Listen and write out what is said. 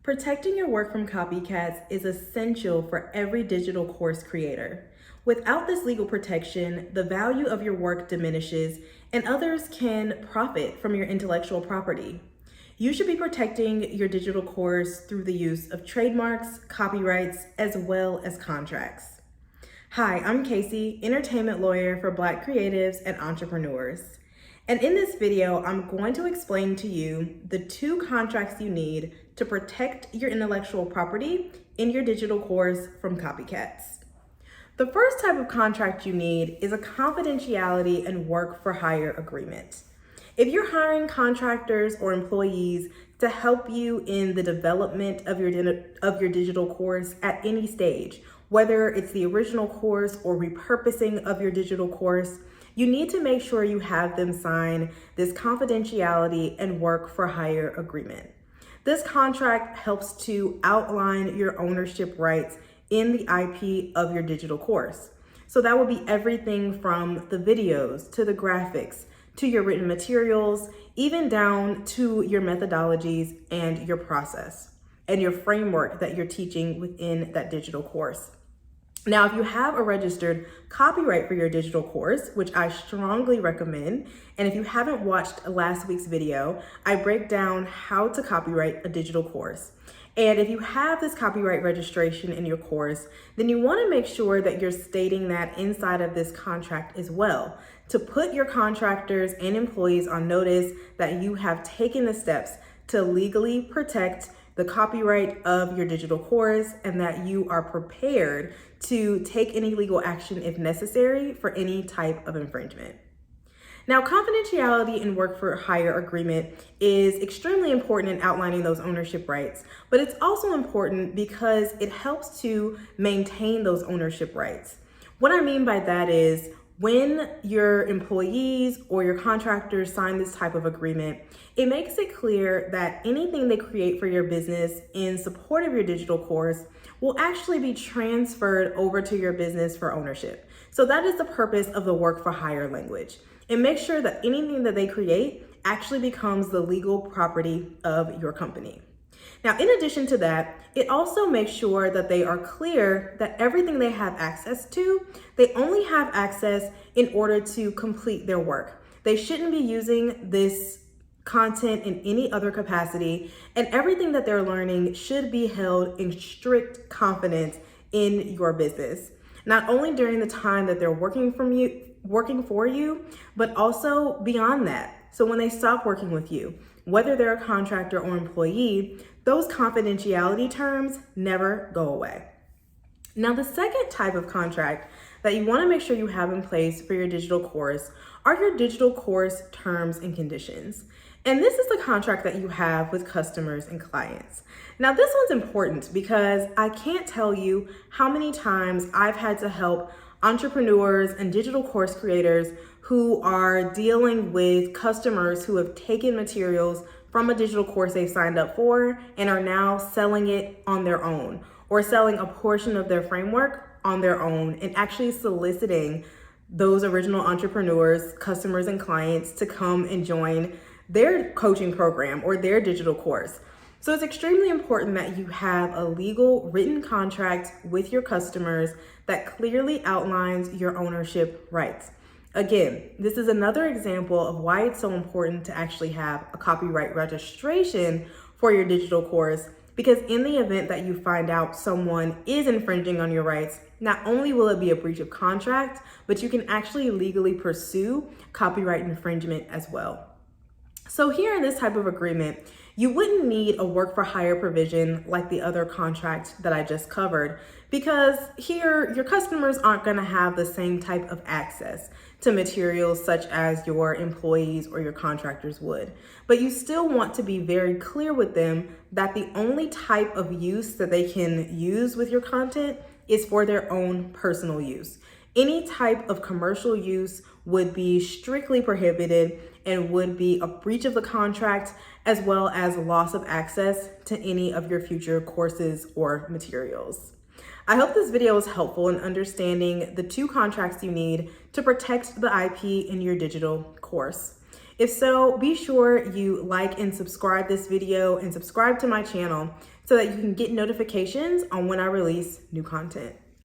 Protecting your work from copycats is essential for every digital course creator. Without this legal protection, the value of your work diminishes and others can profit from your intellectual property. You should be protecting your digital course through the use of trademarks, copyrights, as well as contracts. Hi, I'm Casey, entertainment lawyer for Black creatives and entrepreneurs. And in this video, I'm going to explain to you the 2 contracts you need to protect your intellectual property in your digital course from copycats. The first type of contract you need is a confidentiality and work for hire agreement. If you're hiring contractors or employees to help you in the development of your digital course at any stage, whether it's the original course or repurposing of your digital course, you need to make sure you have them sign this confidentiality and work for hire agreement. This contract helps to outline your ownership rights in the IP of your digital course. So that would be everything from the videos to the graphics, to your written materials, even down to your methodologies and your process and your framework that you're teaching within that digital course. Now, if you have a registered copyright for your digital course, which I strongly recommend, and if you haven't watched last week's video, I break down how to copyright a digital course. And if you have this copyright registration in your course, then you want to make sure that you're stating that inside of this contract as well, to put your contractors and employees on notice that you have taken the steps to legally protect the copyright of your digital course and that you are prepared to take any legal action if necessary for any type of infringement. Now, confidentiality and work for hire agreement is extremely important in outlining those ownership rights, but it's also important because it helps to maintain those ownership rights. What I mean by that is when your employees or your contractors sign this type of agreement, it makes it clear that anything they create for your business in support of your digital course will actually be transferred over to your business for ownership. So that is the purpose of the work for hire language. And make sure that anything that they create actually becomes the legal property of your company. Now, in addition to that, it also makes sure that they are clear that everything they have access to, they only have access in order to complete their work. They shouldn't be using this content in any other capacity, and everything that they're learning should be held in strict confidence in your business. Not only during the time that they're working for you, but also beyond that. So when they stop working with you, whether they're a contractor or employee, those confidentiality terms never go away. Now, the second type of contract that you want to make sure you have in place for your digital course are your digital course terms and conditions. And this is the contract that you have with customers and clients. Now, this one's important because I can't tell you how many times I've had to help entrepreneurs and digital course creators who are dealing with customers who have taken materials from a digital course they've signed up for and are now selling it on their own, or selling a portion of their framework on their own and actually soliciting those original entrepreneurs, customers, and clients to come and join their coaching program or their digital course. So it's extremely important that you have a legal written contract with your customers that clearly outlines your ownership rights. Again, this is another example of why it's so important to actually have a copyright registration for your digital course, because in the event that you find out someone is infringing on your rights, not only will it be a breach of contract, but you can actually legally pursue copyright infringement as well. So here in this type of agreement, you wouldn't need a work for hire provision like the other contract that I just covered, because here your customers aren't going to have the same type of access to materials such as your employees or your contractors would. But you still want to be very clear with them that the only type of use that they can use with your content is for their own personal use. Any type of commercial use would be strictly prohibited and would be a breach of the contract, as well as loss of access to any of your future courses or materials. I hope this video was helpful in understanding the 2 contracts you need to protect the IP in your digital course. If so, be sure you like and subscribe this video and subscribe to my channel so that you can get notifications on when I release new content.